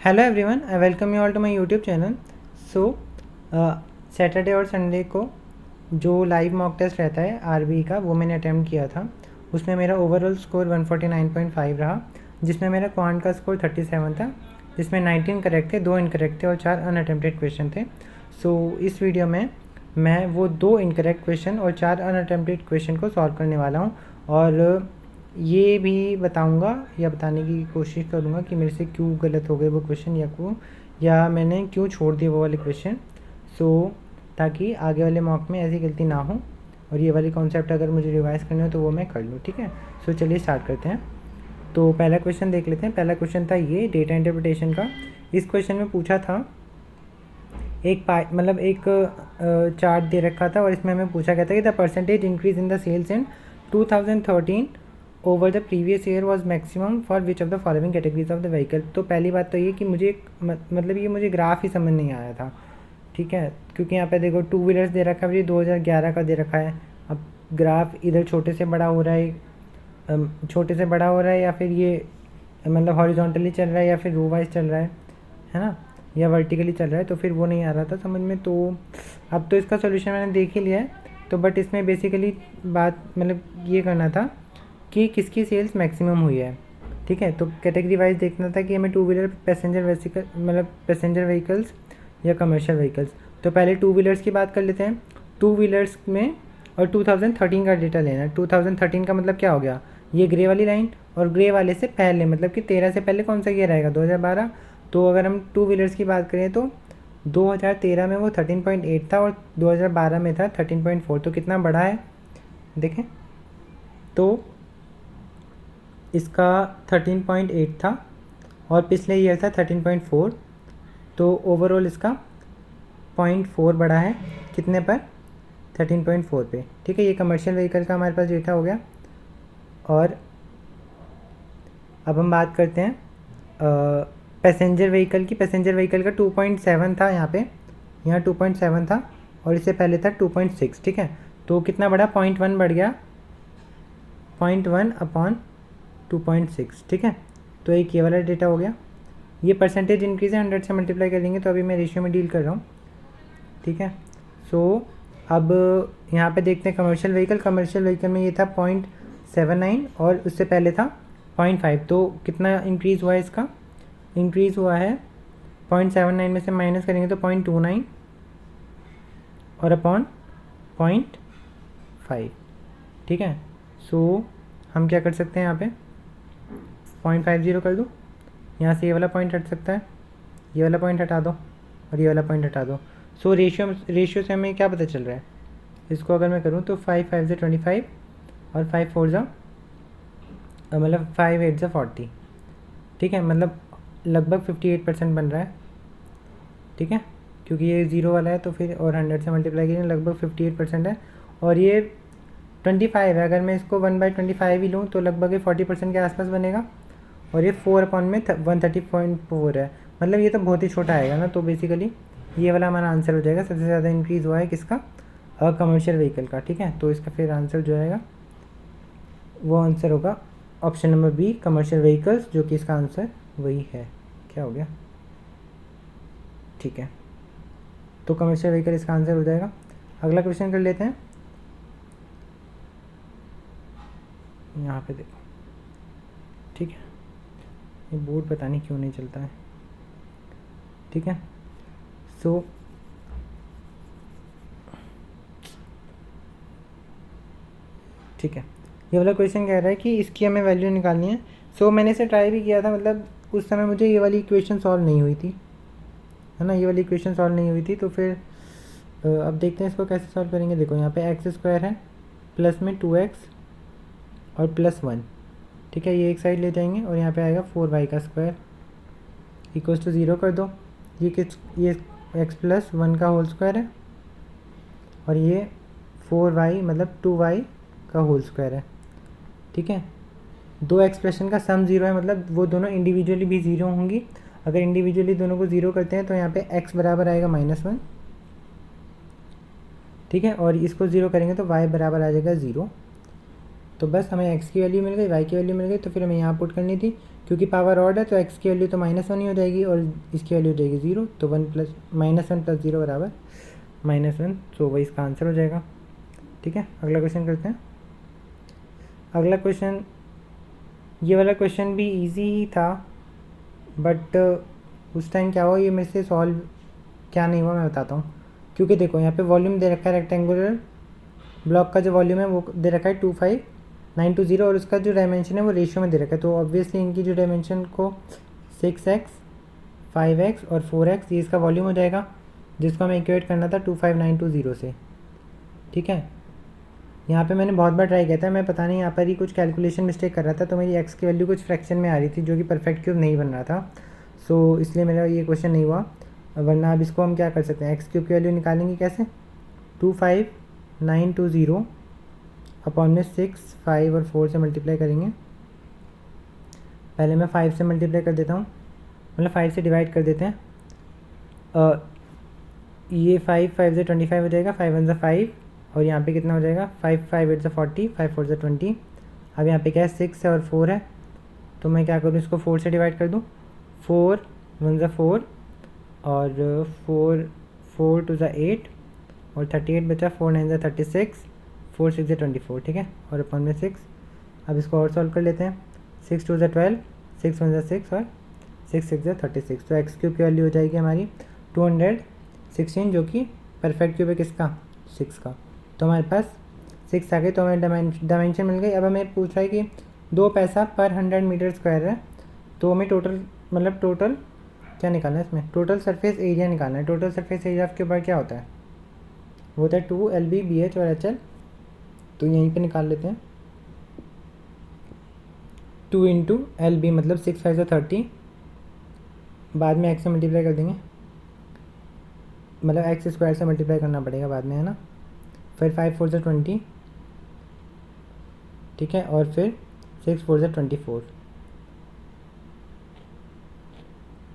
Hello everyone, I welcome you all to my YouTube channel. So Saturday और Sunday को जो live mock test रहता है आरबीई का, वो मैंने अटैम्प्ट किया था। उसमें मेरा ओवरऑल स्कोर 149.5 रहा, जिसमें मेरा क्वांट का स्कोर 37 था, जिसमें 19 करेक्ट थे, 2 इनकरेक्ट थे और 4 अनअटेम्प्टेड क्वेश्चन थे। सो इस वीडियो में मैं वो 2 इनकरेक्ट क्वेश्चन और 4 अनअटेम्प्टेड क्वेश्चन को सॉल्व करने वाला हूँ, और ये भी बताऊंगा या बताने की कोशिश करूंगा कि मेरे से क्यों गलत हो गए वो क्वेश्चन, या मैंने क्यों छोड़ दिए वो वाले क्वेश्चन। सो ताकि आगे वाले मॉक में ऐसी गलती ना हो और ये वाली कॉन्सेप्ट अगर मुझे रिवाइज करने हो तो वो मैं कर लूँ। ठीक है, सो चलिए स्टार्ट करते हैं। तो पहला क्वेश्चन देख लेते हैं। पहला क्वेश्चन था ये डेटा इंटरप्रिटेशन का। इस क्वेश्चन में पूछा था एक चार्ट दे रखा था और इसमें हमें पूछा गया था कि the percentage increase in the sales in 2013 over the previous year was maximum for which of the following categories of the vehicle. तो पहली बात तो ये कि ये मुझे ग्राफ ही समझ नहीं आया था। ठीक है, क्योंकि यहाँ पे देखो टू व्हीलर्स दे रखा है, ये 2011 का दे रखा है। अब ग्राफ इधर छोटे से बड़ा हो रहा है, या फिर ये हॉरिजॉन्टली चल रहा है या फिर रो वाइज चल रहा है ना, या वर्टिकली चल रहा है, तो फिर वो नहीं आ रहा था समझ में। तो अब तो इसका सोल्यूशन मैंने देख ही लिया है। तो बट इसमें बेसिकली बात ये करना था कि किसकी सेल्स मैक्सिमम हुई है। ठीक है, तो कैटेगरी वाइज देखना था कि हमें टू व्हीलर, पैसेंजर व्हीकल्स या कमर्शियल व्हीकल्स। तो पहले टू व्हीलर्स की बात कर लेते हैं। टू व्हीलर्स में और 2013 का डेटा लेना है। 2013 का मतलब क्या हो गया, ये ग्रे वाली लाइन, और ग्रे वाले से पहले मतलब कि 13 से पहले कौन सा ईयर रहेगा, 2012। तो अगर हम टू व्हीलर्स की बात करें तो 2013 में वो 13.8 था और 2012 में था 13.4। तो कितना बढ़ा है देखें, तो इसका 13.8 था और पिछले ईयर था 13.4। तो ओवरऑल इसका 0.4 बढ़ा है, कितने पर, 13.4 पे। ठीक है, ये कमर्शियल व्हीकल का हमारे पास डेटा हो गया। और अब हम बात करते हैं पैसेंजर व्हीकल की। पैसेंजर व्हीकल का 2.7 था यहाँ 2.7 था और इससे पहले था 2.6। ठीक है, तो कितना बढ़ा, 0.1 बढ़ गया, 0.1 अपॉन 2.6। ठीक है, तो एक ये वाला डेटा हो गया। ये परसेंटेज इंक्रीज है, 100 से मल्टीप्लाई कर देंगे, तो अभी मैं रेशियो में डील कर रहा हूँ। ठीक है, सो अब यहाँ पे देखते हैं कमर्शियल व्हीकल। कमर्शियल व्हीकल में ये था 0.79 और उससे पहले था 0.5। तो कितना इंक्रीज़ हुआ है, इसका इंक्रीज़ हुआ है 0.79 में से माइनस करेंगे तो 0.29 और अपॉन 0.5। ठीक है, सो हम क्या कर सकते हैं, यहाँ पे 0.50 कर दूँ, यहाँ से ये वाला पॉइंट हट सकता है, ये वाला पॉइंट हटा दो और ये वाला पॉइंट हटा दो। सो रेशियो से हमें क्या पता चल रहा है, इसको अगर मैं करूँ तो 5 5 से 25 और 5 4 जा 5 8 से 40। ठीक है, मतलब लगभग 58% बन रहा है। ठीक है, क्योंकि ये ज़ीरो वाला है तो फिर और 100 से मल्टीप्लाई करेंगे लगभग 58% है। और ये 25 है, अगर मैं इसको 1/25 ही लूँ तो लगभग ये 40% के आसपास बनेगा। और ये 4 अपॉन में 130.4 है, मतलब ये तो बहुत ही छोटा आएगा ना। तो बेसिकली ये वाला हमारा आंसर हो जाएगा। सबसे ज़्यादा इंक्रीज़ हुआ है किसका, कमर्शियल व्हीकल का। ठीक है, तो इसका फिर आंसर जो आएगा वो आंसर होगा option number B, commercial vehicles, जो कि इसका आंसर वही है। क्या हो गया, ठीक है, तो कमर्शियल व्हीकल इसका आंसर हो जाएगा। अगला क्वेश्चन कर लेते हैं। यहाँ पे देखो, ठीक है, ये बोर्ड पता नहीं क्यों नहीं चलता है। ठीक है, सो ठीक है, ये वाला क्वेश्चन कह रहा है कि इसकी हमें वैल्यू निकालनी है। सो मैंने इसे ट्राई भी किया था, मतलब उस समय मुझे ये वाली इक्वेशन सॉल्व नहीं हुई थी, है ना, ये वाली इक्वेशन सॉल्व नहीं हुई थी। तो फिर अब देखते हैं इसको कैसे सॉल्व करेंगे। देखो यहाँ पे एक्स स्क्वायर है, प्लस में 2x और +1। ठीक है, ये एक साइड ले जाएंगे और यहाँ पे आएगा 4y का स्क्वायर इक्वल्स टू 0 कर दो। ये x प्लस 1 का होल स्क्वायर है और ये 4y मतलब 2y का होल स्क्वायर है। ठीक है, दो एक्सप्रेशन का सम 0 है, मतलब वो दोनों इंडिविजुअली भी 0 होंगी। अगर इंडिविजुअली दोनों को 0 करते हैं तो यहाँ पे x बराबर आएगा -1। ठीक है, और इसको 0 करेंगे तो y बराबर आ जाएगा 0। तो बस हमें एक्स की वैल्यू मिल गई, वाई की वैल्यू मिल गई, तो फिर हमें यहाँ पुट करनी थी। क्योंकि पावर ऑड है तो एक्स की वैल्यू तो -1 ही हो जाएगी और इसकी वैल्यू हो जाएगी 0, तो -1 + 0 बराबर -1, तो वही इसका आंसर हो जाएगा। ठीक है, अगला क्वेश्चन करते हैं। अगला क्वेश्चन, ये वाला क्वेश्चन भी इजी ही था, बट उस टाइम क्या हुआ, ये मेरे से सॉल्व क्या नहीं हुआ मैं बताता हूँ। क्योंकि देखो यहाँ पे वॉल्यूम दे रखा है, रेक्टेंगुलर ब्लॉक का जो वॉल्यूम है वो दे रखा है 25920 और उसका जो डायमेंशन है वो रेशियो में दे रखा है। तो ऑब्वियसली इनकी जो डायमेंशन को 6x, 5x और 4x ये इसका वॉल्यूम हो जाएगा, जिसको हमें इक्वेट करना था 25920 से। ठीक है, यहाँ पे मैंने बहुत बार ट्राई किया था, मैं पता नहीं यहाँ पर ही कुछ कैलकुलेशन मिस्टेक कर रहा था, तो मेरी x की वैल्यू कुछ फ्रैक्शन में आ रही थी जो कि परफेक्ट क्यूब नहीं बन रहा था। सो इसलिए मेरा ये क्वेश्चन नहीं हुआ। वरना अब इसको हम क्या कर सकते हैं, एक्स क्यूब की वैल्यू निकालेंगे कैसे, 25920 अपॉन में 6, 5 और 4 से मल्टीप्लाई करेंगे। पहले मैं 5 से मल्टीप्लाई कर देता हूँ, मतलब 5 से डिवाइड कर देते हैं। ये 5 से 25 हो जाएगा, 5 1 5 और यहाँ पे कितना हो जाएगा 5 5 8 40, 5 4 20। अब यहाँ पे क्या है 6 है और 4 है, तो मैं क्या करूँ इसको 4 से डिवाइड कर दूँ। 4 1 4 और 4 2 8 और 38 बचा, 4 9 36, 4 6 24। ठीक है, और अपन में 6। अब इसको और सॉल्व कर लेते हैं। 6 2 12, 6 1 6 और 6 6 36। तो एक्स क्यूब की वैल्यू हो जाएगी हमारी 216, जो कि परफेक्ट क्यूब है किसका, 6 का। तो हमारे पास 6 आ गई, तो हमें डायमेंशन मिल गई। अब हमें पूछ रहा है कि 2 पैसा पर 100 मीटर स्क्वायर है, तो हमें टोटल मतलब टोटल क्या निकालना है इसमें, टोटल सरफेस एरिया निकालना है। टोटल सरफेस एरिया के ऊपर क्या होता है, वो होता है 2 LB BH और HL। तो यहीं पे निकाल लेते हैं। 2 इंटू LB मतलब 6 5 30, बाद में x से मल्टीप्लाई कर देंगे, मतलब एक्स स्क्वायर से मल्टीप्लाई करना पड़ेगा बाद में, है ना। फिर 5 4 20, ठीक है, और फिर 6 4 24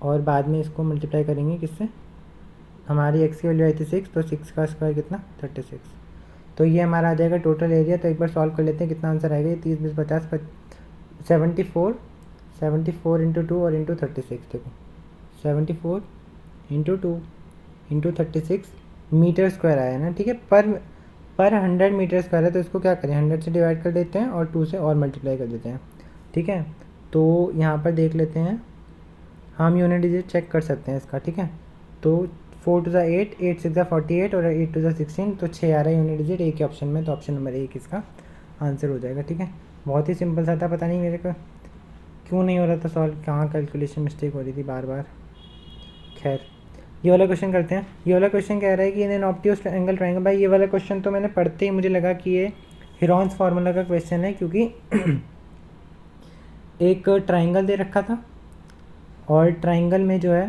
और बाद में इसको मल्टीप्लाई करेंगे किससे, हमारी x की वैल्यू आई थी 6, तो 6 का स्क्वायर कितना 36। तो ये हमारा आ जाएगा टोटल एरिया। तो एक बार सॉल्व कर लेते हैं कितना आंसर आएगा। ये 30 20 50 74 इंटू 2 और इंटू 36। देखो 74 इंटू 2 इंटू 36 मीटर स्क्वायर आया ना। ठीक है, पर 100 मीटर स्क्वायर है, तो इसको क्या करें 100 से डिवाइड कर देते हैं और 2 से और मल्टीप्लाई कर देते हैं। ठीक है, तो यहाँ पर देख लेते हैं, हम यूनिट डिजिट चेक कर सकते हैं इसका। ठीक है, तो 4 2 8, 8 6 48 और 8 2 16, तो 6 आ रहा है यूनिट डिजिट एक ही ऑप्शन में, तो ऑप्शन नंबर 1 इसका आंसर हो जाएगा। ठीक है, बहुत ही सिंपल सा था, पता नहीं मेरे को क्यों नहीं हो रहा था सॉल्व, कहाँ कैलकुलेशन मिस्टेक हो रही थी बार बार। खैर, ये वाला क्वेश्चन करते हैं। ये वाला क्वेश्चन कह रहा है कि in an obtuse angle triangle. भाई ये वाला क्वेश्चन तो मैंने पढ़ते ही मुझे लगा कि ये हेरॉन्स फार्मूला का क्वेश्चन है, क्योंकि एक ट्रायंगल दे रखा था और ट्रायंगल में जो है,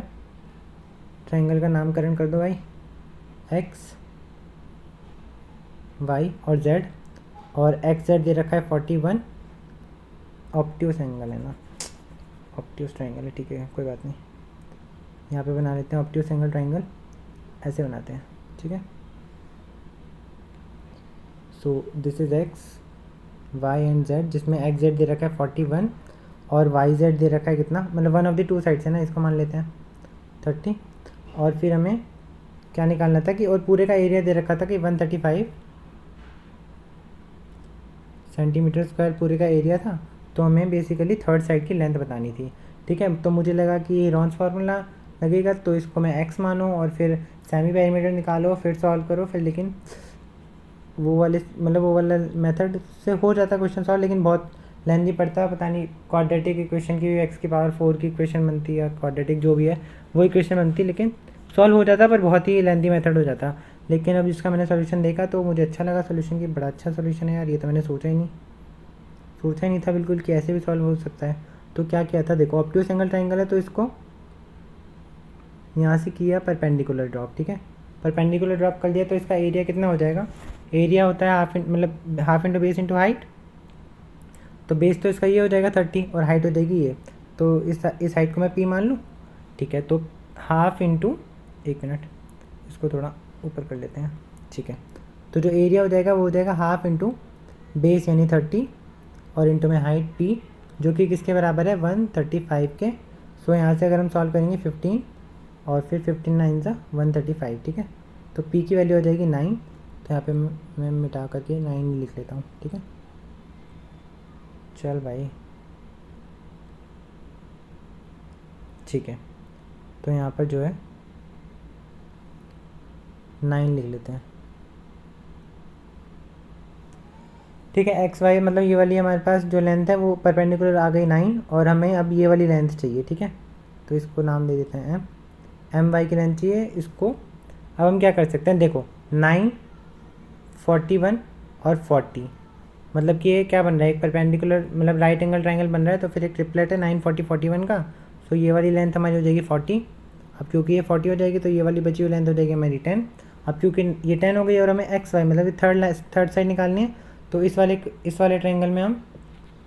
ट्रायंगल का नामकरण कर दो भाई, एक्स वाई और जेड, और एक्स जेड दे रखा है 41। ऑब्ट्यूज एंगल है ना, ऑब्ट्यूज ट्रायंगल है, ठीक है कोई बात नहीं। यहाँ पे बना लेते हैं ऑब्ट्यूज एंगल ट्रायंगल, ऐसे बनाते हैं। ठीक है, so this is X Y and Z, जिसमें एक्स जेड दे रखा है 41 और वाई जेड दे रखा है कितना, मतलब one of the two sides है ना, इसको मान लेते हैं 30। और फिर हमें क्या निकालना था कि, और पूरे का एरिया दे रखा था कि 135 सेंटीमीटर स्क्वायर पूरे का एरिया था। तो हमें बेसिकली थर्ड साइड की लेंथ बतानी थी। ठीक है, तो मुझे लगा कि हेरॉन्स फार्मूला लगेगा, तो इसको मैं x मानो और फिर सेमी पेरीमीटर निकालो, फिर सॉल्व करो, फिर लेकिन वो वाला मेथड से हो जाता क्वेश्चन सॉल्व, लेकिन बहुत लेंथी पड़ता है। पता नहीं क्वाड्रेटिक इक्वेशन की भी x की पावर 4 की इक्वेशन बनती है, या क्वाड्रेटिक जो भी है वो इक्वेशन बनती, लेकिन सॉल्व हो जाता पर बहुत ही लेंथी मेथड हो जाता। लेकिन अब जिसका मैंने सोल्यूशन देखा तो मुझे अच्छा लगा सोल्यूशन की, बड़ा अच्छा सोल्यूशन है यार, ये तो मैंने सोचा ही नहीं था बिल्कुल कि ऐसे भी सॉल्व हो सकता है। तो क्या किया था, देखो ऑब्ट्यूज एंगल ट्रायंगल है, तो इसको यहाँ से किया परपेंडिकुलर ड्रॉप। ठीक है, परपेंडिकुलर ड्रॉप कर दिया, तो इसका एरिया कितना हो जाएगा, एरिया होता है half into base into height. तो बेस तो इसका ये हो जाएगा 30 और हाइट हो जाएगी ये, तो इस हाइट को मैं p मान लूँ। ठीक है, तो हाफ इंटू, एक मिनट इसको थोड़ा ऊपर कर लेते हैं। ठीक है, तो जो एरिया हो जाएगा वो हो जाएगा हाफ इंटू बेस यानी 30 और इंटू में हाइट p, जो कि किसके बराबर है 135 के। सो यहाँ से अगर हम सॉल्व करेंगे 15 और फिर 15 9 सा 135, ठीक है। तो p की वैल्यू हो जाएगी 9, तो यहाँ पे मैं मिटा करके 9 लिख लेता हूँ, ठीक है। चल भाई, ठीक है, तो यहाँ पर जो है 9 लिख लेते हैं, ठीक है। एक्स वाई मतलब ये वाली हमारे पास जो लेंथ है वो परपेंडिकुलर आ गई 9, और हमें अब ये वाली लेंथ चाहिए, ठीक है। तो इसको नाम दे देते हैं एम वाई की लेंथ चाहिए इसको। अब हम क्या कर सकते हैं, देखो 9, 41 और 40, मतलब कि ये क्या बन रहा है, एक परपेंडिकुलर मतलब राइट एंगल ट्राइंगल बन रहा है, तो फिर एक ट्रिपलेट है 9, 40, 41 का। सो ये वाली लेंथ हमारी हो जाएगी 40। अब क्योंकि ये 40 हो जाएगी तो ये वाली बची हुई लेंथ हो जाएगी हमारी 10। अब क्योंकि ये 10 हो गई और हमें एक्स वाई मतलब थर्ड साइड निकालनी है, तो इस वाले ट्रायंगल में हम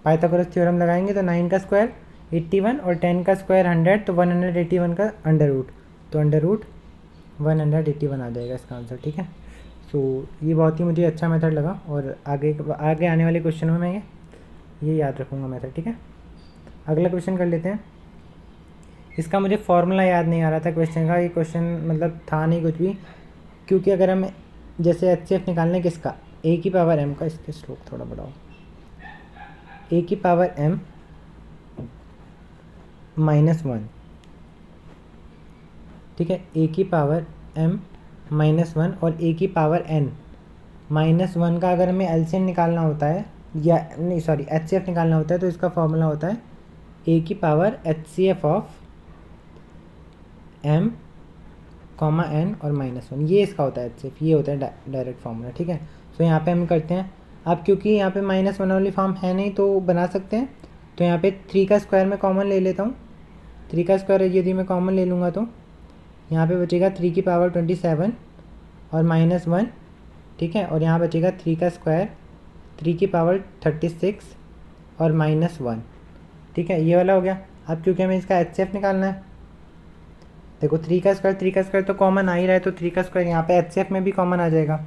पाइथागोरस थ्योरम लगाएंगे। तो 9 का स्क्वायर 81 और 10 का स्क्वायर 100, तो 181 का अंडर रूट, तो अंडर रूट 181 आ जाएगा इसका आंसर, ठीक है। सो ये बहुत ही मुझे अच्छा मेथड लगा, और आगे आने वाले क्वेश्चनों में मैं ये याद रखूँगा मेथड, ठीक है। अगला क्वेश्चन कर लेते हैं। इसका मुझे फॉर्मूला याद नहीं आ रहा था क्वेश्चन का, ये क्वेश्चन मतलब था नहीं कुछ भी, क्योंकि अगर हम जैसे HCF निकालने किसका, a की पावर m का, इसके स्लोप थोड़ा बढ़ाओ, a की पावर m -1, ठीक है, a की पावर m -1 और a की पावर n -1 का अगर हमें LCM निकालना होता है, या नहीं सॉरी HCF निकालना होता है, तो इसका फॉर्मूला होता है a की power HCF of m, n और -1, ये इसका होता है HCF, ये होता है डायरेक्ट फार्मूला, ठीक है। सो यहाँ पे हम करते हैं। अब क्योंकि यहाँ पे -1 वाली फॉर्म है नहीं तो बना सकते हैं, तो यहाँ पे 3 का स्क्वायर मैं कॉमन ले लेता हूँ। 3 का स्क्वायर यदि मैं कॉमन ले लूँगा तो यहाँ पे बचेगा 3 की पावर 27 और -1, ठीक है, और यहाँ बचेगा 3 का स्क्वायर 3 की पावर 36 और -1, ठीक है, ये वाला हो गया। अब क्योंकि हमें इसका HCF निकालना है, देखो 3 का स्क्वायर तो कॉमन आ ही रहा है, तो 3 का स्क्वायर यहाँ पे HCF में भी कॉमन आ जाएगा,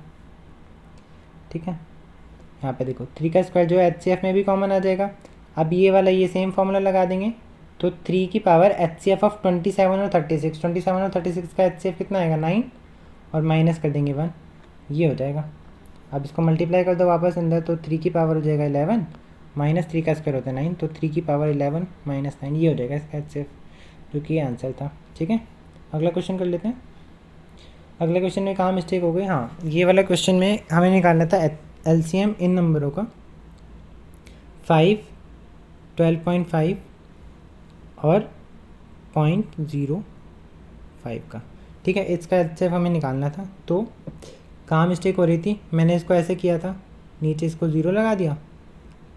ठीक है। यहाँ पे देखो 3 का स्क्वायर जो है HCF में भी कॉमन आ जाएगा। अब ये वाला ये सेम फॉर्मूला लगा देंगे, तो 3 की पावर HCF ऑफ 27 और 36, 27 और 36 का HCF कितना आएगा 9, और माइनस कर देंगे 1, ये हो जाएगा। अब इसको मल्टीप्लाई कर दो वापस अंदर, तो 3 की पावर हो जाएगा 11 माइनस 3 का स्क्वायर होता है 9, तो 3 की पावर 11 माइनस 9, ये हो जाएगा इसका HCF, जो कि आंसर था, ठीक है। अगला क्वेश्चन कर लेते हैं। अगले क्वेश्चन में कहाँ मिस्टेक हो गई, हाँ ये वाला क्वेश्चन में हमें निकालना था LCM इन नंबरों का 5, 12.5 और 0.05 का, ठीक है। इसका HCF हमें निकालना था, तो कहाँ मिस्टेक हो रही थी, मैंने इसको ऐसे किया था, नीचे इसको 0 लगा दिया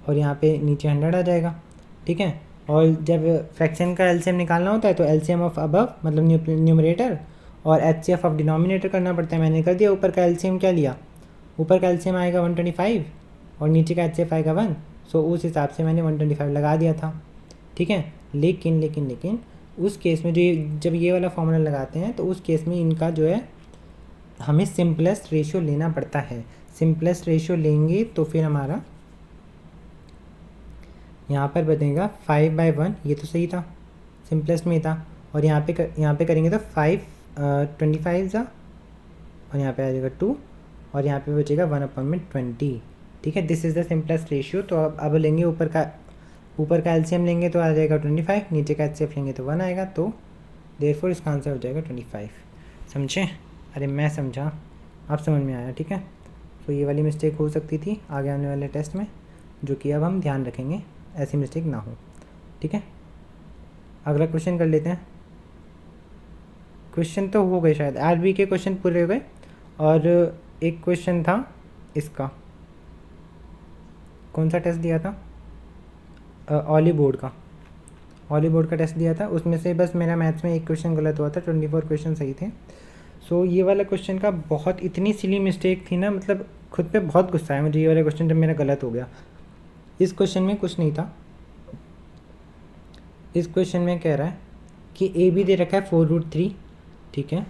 और यहाँ पे नीचे 100 आ जाएगा, ठीक है। और जब फ्रैक्शन का LCM निकालना होता है तो LCM ऑफ अबव मतलब न्यूमरेटर और HCF ऑफ डिनोमिनेटर करना पड़ता है, मैंने कर दिया। ऊपर का LCM क्या लिया, ऊपर का LCM आएगा 125 और नीचे का HCF आएगा 1, सो उस हिसाब से मैंने 125 लगा दिया था, ठीक है। लेकिन उस केस में जब ये वाला फॉर्मूला लगाते हैं तो उस केस में इनका जो है हमें सिंपलेस्ट रेशियो लेना पड़ता है। सिंपलेस्ट रेशियो लेंगे तो फिर हमारा यहाँ पर बनेगा 5/1, ये तो सही था, सिंपलेस्ट में था। और यहाँ पे करेंगे तो 25 ज़ा और यहाँ पे आ जाएगा 2 और यहाँ पे बचेगा 1/20, ठीक है। This is the simplest ratio. तो अब लेंगे ऊपर का LCM लेंगे तो आ जाएगा 25, नीचे का HCF लेंगे तो 1 आएगा, तो देयरफॉर इसका आंसर हो जाएगा 25। समझे? अरे मैं समझा, आप समझ में आया, ठीक है। तो ये वाली मिस्टेक हो सकती थी आगे आने वाले टेस्ट में, जो कि अब हम ध्यान रखेंगे ऐसी मिस्टेक ना हो, ठीक है। अगला क्वेश्चन कर लेते हैं। क्वेश्चन तो हो गए शायद, आरबी के क्वेश्चन पूरे हो गए, और एक क्वेश्चन था इसका, कौन सा टेस्ट दिया था, ऑली बोर्ड का टेस्ट दिया था। उसमें से बस मेरा मैथ्स में एक क्वेश्चन गलत हुआ था, 24 क्वेश्चन सही थे। सो ये वाला क्वेश्चन का बहुत इतनी सिली मिस्टेक थी ना, मतलब खुद पे बहुत गुस्सा है मुझे ये वाला क्वेश्चन जब मेरा गलत हो गया। इस क्वेश्चन में कुछ नहीं था, इस क्वेश्चन में कह रहा है कि ए बी दे रखा है 4√3, ठीक है,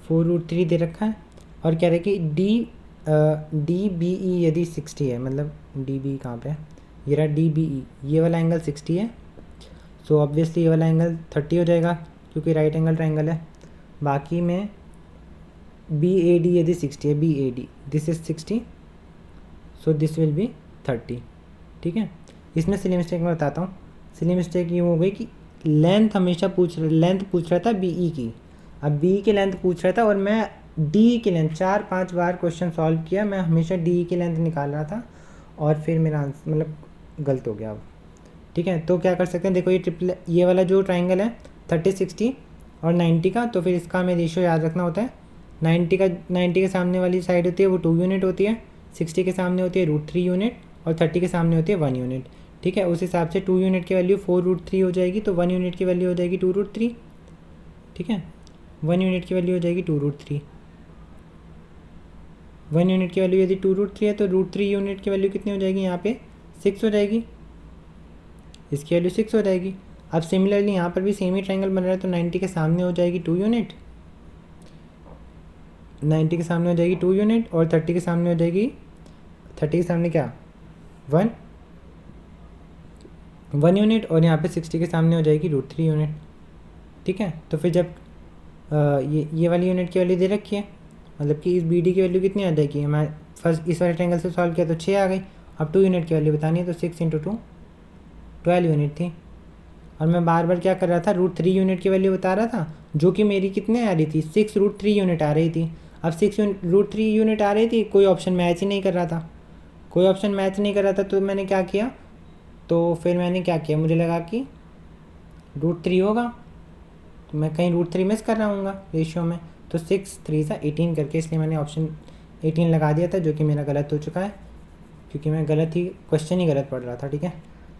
4√3 दे रखा है, और कह रहा है कि डी डी बी ई यदि 60 है, मतलब डी बी कहाँ पे है, ये रहा डी बी ई, ये वाला एंगल 60 है, सो ऑब्वियसली ये वाला एंगल 30 हो जाएगा क्योंकि राइट एंगल ट्रायंगल है। बाकी में बी ए डी यदि 60 है, B A D this is 60, so this will be 30, ठीक है। इसमें सिली मिस्टेक मैं बताता हूँ। सिली मिस्टेक ये हो गई कि लेंथ हमेशा लेंथ पूछ रहा था बी ई की, अब बी की लेंथ पूछ रहा था और मैं डी की लेंथ 4-5 बार क्वेश्चन सॉल्व किया, मैं हमेशा डी की लेंथ निकाल रहा था और फिर मेरा आंसर मतलब गलत हो गया अब, ठीक है। तो क्या कर सकते हैं, देखो ये ट्रिपल, ये वाला जो ट्राइंगल है 30, 60 और 90 का, तो फिर इसका हमें रेशियो याद रखना होता है। 90 के सामने वाली साइड होती है वो 2 यूनिट होती है, 60 के सामने होती है √3 यूनिट और 30 के सामने होती है 1 यूनिट, ठीक है। उस हिसाब से 2 यूनिट की वैल्यू 4√3 हो जाएगी, तो 1 यूनिट की वैल्यू हो जाएगी 2√3, ठीक है। 1 यूनिट की वैल्यू हो जाएगी 2√3, 1 यूनिट की वैल्यू यदि 2√3 है तो √3 यूनिट की वैल्यू कितनी हो जाएगी, यहाँ पे 6 हो जाएगी, इसकी वैल्यू 6 हो जाएगी। अब सिमिलरली यहाँ पर भी सेम ही ट्रायंगल बन रहा है, तो 90 के सामने हो जाएगी 2 यूनिट, 90 के सामने हो जाएगी 2 यूनिट और 30 के सामने हो जाएगी, 30 के सामने क्या 1 यूनिट और यहाँ पे 60 के सामने हो जाएगी √3 यूनिट, ठीक है। तो फिर जब ये वाली यूनिट की वैल्यू दे रखी है, मतलब कि इस बी डी की वैल्यू कितनी आ जाएगी, मैं फर्स्ट इस वाले ट्रायंगल से सॉल्व किया तो 6 आ गई, अब 2 यूनिट की वैल्यू बतानी है तो 6 × 2 12 यूनिट थी, और मैं बार बार क्या कर रहा था, √3 यूनिट की वैल्यू बता रहा था, जो कि मेरी कितने आ रही थी 6 √3 यूनिट आ रही थी। अब 6 √3 यूनिट आ रही थी, कोई ऑप्शन मैच ही नहीं कर रहा था, कोई ऑप्शन मैच नहीं कर रहा था, तो मैंने क्या किया, तो फिर मैंने क्या किया, मुझे लगा कि √3 होगा, तो मैं कहीं √3 मिस कर रहा हूँगा रेशियो में, तो 6 3 सा 18 करके, इसलिए मैंने ऑप्शन 18 लगा दिया था, जो कि मेरा गलत हो चुका है क्योंकि मैं गलत ही क्वेश्चन ही गलत पढ़ रहा था, ठीक है।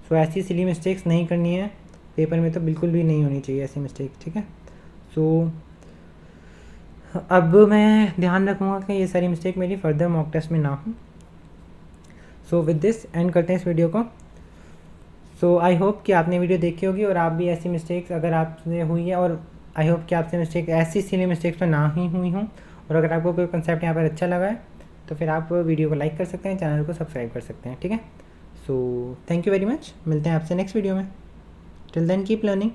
सो ऐसी सिली मिस्टेक्स नहीं करनी है पेपर में, तो बिल्कुल भी नहीं होनी चाहिए ऐसी मिस्टेक, ठीक है। सो अब मैं ध्यान रखूँगा कि ये सारी मिस्टेक मेरी फर्दर मॉक टेस्ट में ना हो। सो विद दिस एंड करते हैं इस वीडियो को। सो आई होप कि आपने वीडियो देखी होगी और आप भी ऐसी मिस्टेक्स अगर आपसे हुई है, और आई होप कि आपसे मिस्टेक ऐसी सिली मिस्टेक्स तो ना ही हुई हूँ, और अगर आपको कोई कंसेप्ट यहाँ पर अच्छा लगा है तो फिर आप वीडियो को लाइक कर सकते हैं, चैनल को सब्सक्राइब कर सकते हैं, ठीक है। So thank you very much, मिलते हैं आपसे नेक्स्ट वीडियो में, टिल देन कीप लर्निंग।